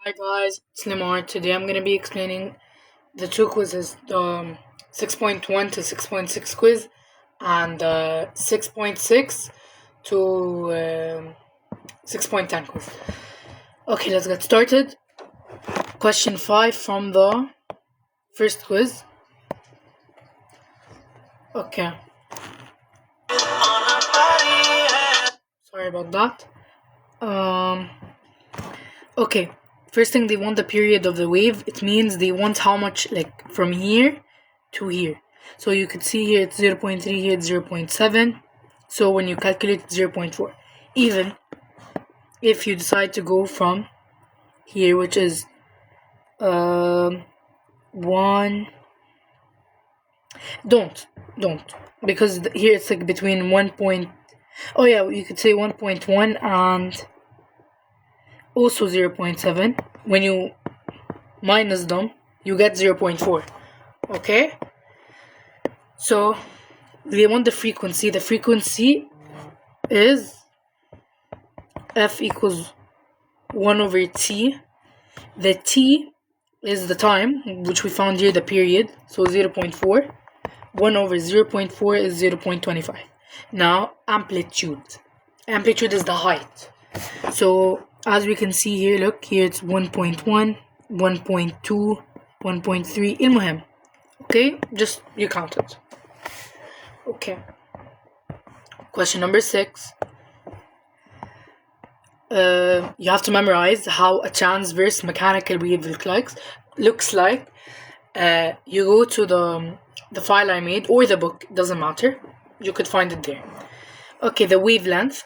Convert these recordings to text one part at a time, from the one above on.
Hi guys, it's Lemar. Today I'm going to be explaining the two quizzes, the 6.1 to 6.6 quiz and 6.6 to 6.10 quiz. Okay, let's get started. Question 5 from the first quiz. Okay. Sorry about that. Okay. First thing, they want the period of the wave. It means they want how much, like, from here to here. So you could see here it's 0.3, here it's 0.7. So when you calculate it's 0.4. Even if you decide to go from here, which is 1, don't, because here it's like between 1 point, oh yeah, you could say 1.1 and also 0.7. When you minus them, you get 0.4. Okay? So they want the frequency. The frequency is F equals 1 over T. The T is the time, which we found here, the period. So 0.4. 1 over 0.4 is 0.25. Now, amplitude. Amplitude is the height. So as we can see here, look, here it's 1.1, 1.2, 1.3, المهم. Okay, just you count it. Okay. Question number 6. You have to memorize how a transverse mechanical wave looks like. You go to the file I made or the book, doesn't matter. You could find it there. Okay, the wavelength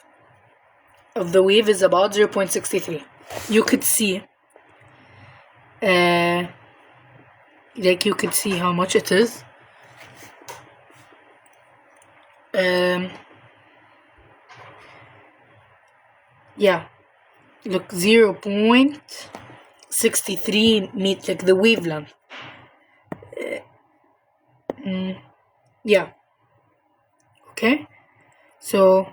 of the wave is about 0.63. You could see, like you could see how much it is. Yeah, look, 0.63 meter, like the wavelength. Yeah. Okay, so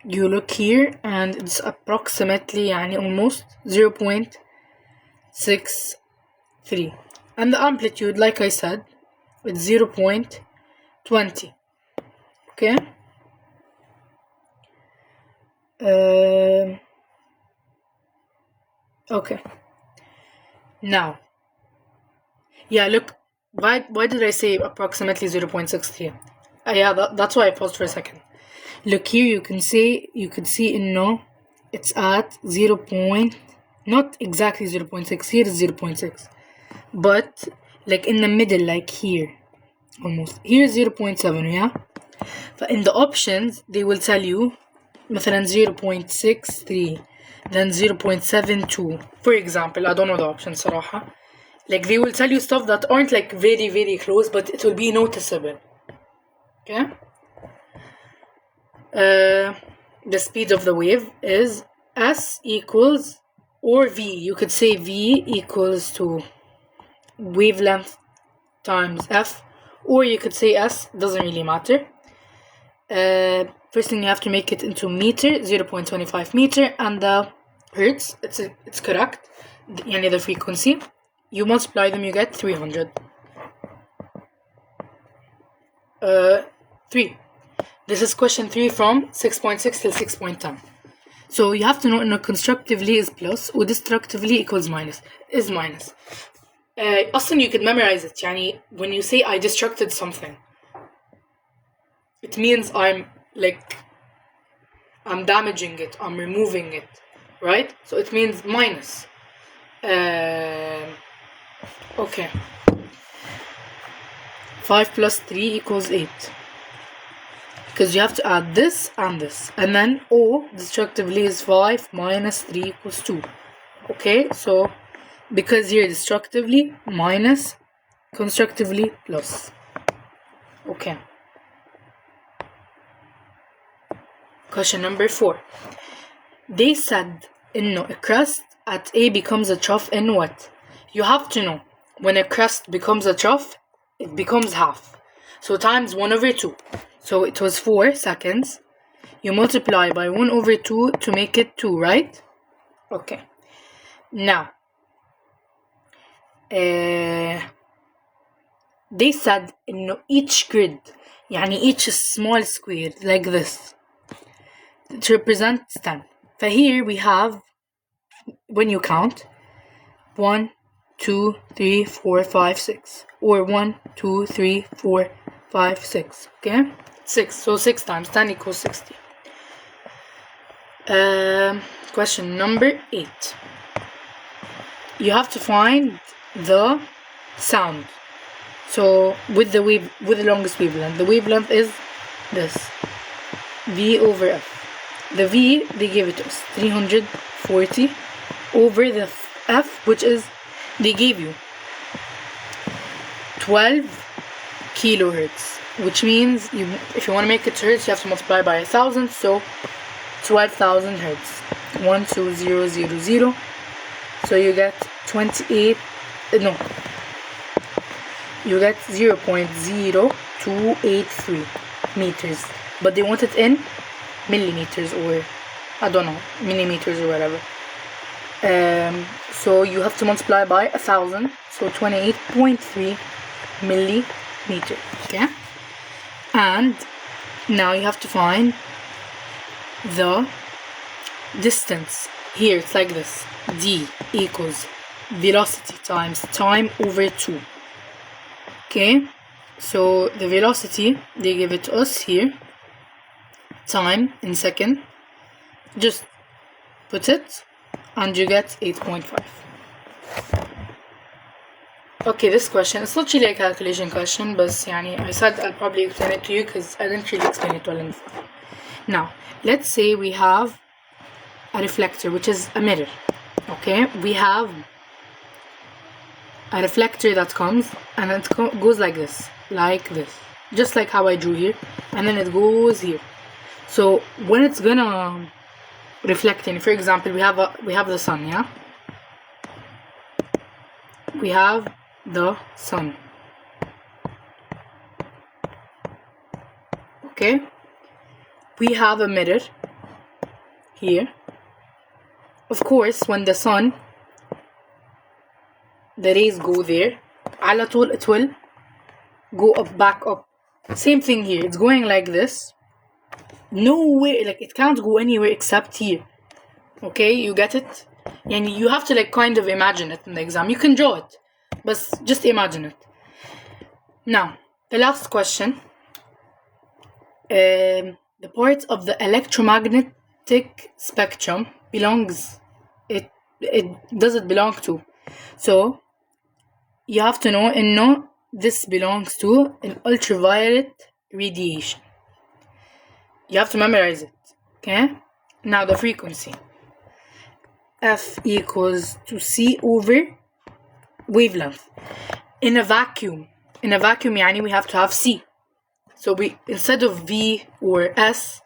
you look here and it's approximately almost 0.63, and the amplitude, like I said, it's 0.20. Okay. Okay. Now, yeah, look, why did I say approximately 0.63? Yeah, that's why I paused for a second. Look here, you could see it's at 0. Not exactly 0.6. Here is 0.6, but like in the middle, like here, almost. Here is 0.7. Yeah. But in the options, they will tell you, مثلا 0.63, then 0.72. For example, I don't know the options صراحة. Like they will tell you stuff that aren't like very, very close, but it will be noticeable. Okay. The speed of the wave is S equals, or V. You could say V equals to wavelength times F, or you could say S, doesn't really matter. First thing, you have to make it into meter, 0.25 meter, and the hertz, it's correct, the frequency. You multiply them, you get 300. 3. This is question 3 from 6.6 till 6.10. So you have to know, constructively is plus, or destructively equals minus, is minus. Austin, you could memorize it. When you say I destructed something, it means I'm damaging it, I'm removing it, right? So it means minus. Okay. 5 plus 3 equals 8. Because you have to add this and this. And then O, destructively, is 5 minus 3 equals 2. Okay, so because here destructively, minus, constructively, plus. Okay. Question number 4. They said, a crust at A becomes a trough in what? You have to know, when a crust becomes a trough, it becomes half. So times 1 over 2. So it was 4 seconds. You multiply by 1 over 2 to make it 2, right? Okay. Now, they said إنه each grid يعني each small square like this it represents 10. So here we have, when you count, 1, 2, 3, 4, 5, 6, or 1, 2, 3, 4, 5, 6. Okay, 6. So 6 times 10 equals 60. Question number 8. You have to find the sound. So with the longest wavelength, the wavelength is this, V over F. The V, they gave it to us, 340 over the F, which is, they gave you 12 kilohertz, which means if you want to make it to hertz, you have to multiply by 1,000, so 12,000 hertz. 12000. So you get 0.0283 meters, but they want it in millimeters, or I don't know, millimeters or whatever. So you have to multiply by 1,000, so 28.3 millimeters. Okay, and now you have to find the distance. Here it's like this, d equals velocity times time over 2. Okay, so the velocity, they give it to us here, time in second, just put it and you get 8.5. Okay, this question, it's not really a calculation question, but يعني, I said I'll probably explain it to you because I didn't really explain it well enough. Now, let's say we have a reflector, which is a mirror. Okay, we have a reflector that comes and it goes like this, just like how I drew here, and then it goes here. So when it's gonna reflect in, for example, we have the sun, yeah? We have the sun. Okay? We have a mirror here. Of course, when the sun, the rays go there, على طول it will go up, back up. Same thing here, it's going like this. No way, like it can't go anywhere except here. Okay, you get it? And you have to like kind of imagine it in the exam. You can draw it, but just imagine it. Now, the last question. The part of the electromagnetic spectrum belongs, does it belong to? So you have to know إنه this belongs to an ultraviolet radiation. You have to memorize it. Okay? Now the frequency. F equals to C over wavelength. In a vacuum يعني we have to have C. So we, instead of V or S,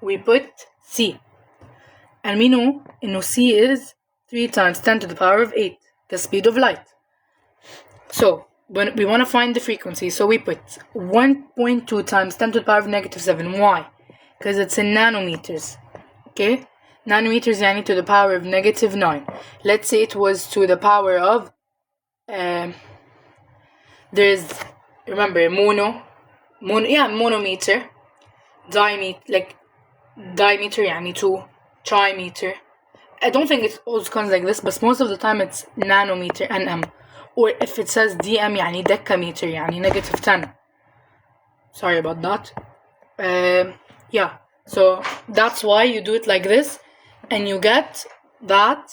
we put C. And we know إنه C is 3 times 10 to the power of 8, the speed of light. So when we want to find the frequency, so we put 1.2 times 10 to the power of negative 7. Why? Because it's in nanometers. Okay? Nanometers يعني to the power of negative 9. Let's say it was to the power of, there's, remember, monometer, diameter يعني 2, trimeter. I don't think it always comes like this, but most of the time it's nanometer, nm. Or if it says dm يعني decameter يعني negative 10. Sorry about that. Yeah, so that's why you do it like this, and you get that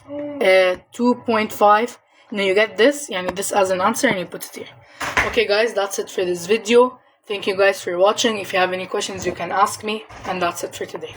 2.5. Now you get this, يعني this as an answer, and you put it here. Okay guys, that's it for this video. Thank you guys for watching. If you have any questions, you can ask me, and that's it for today.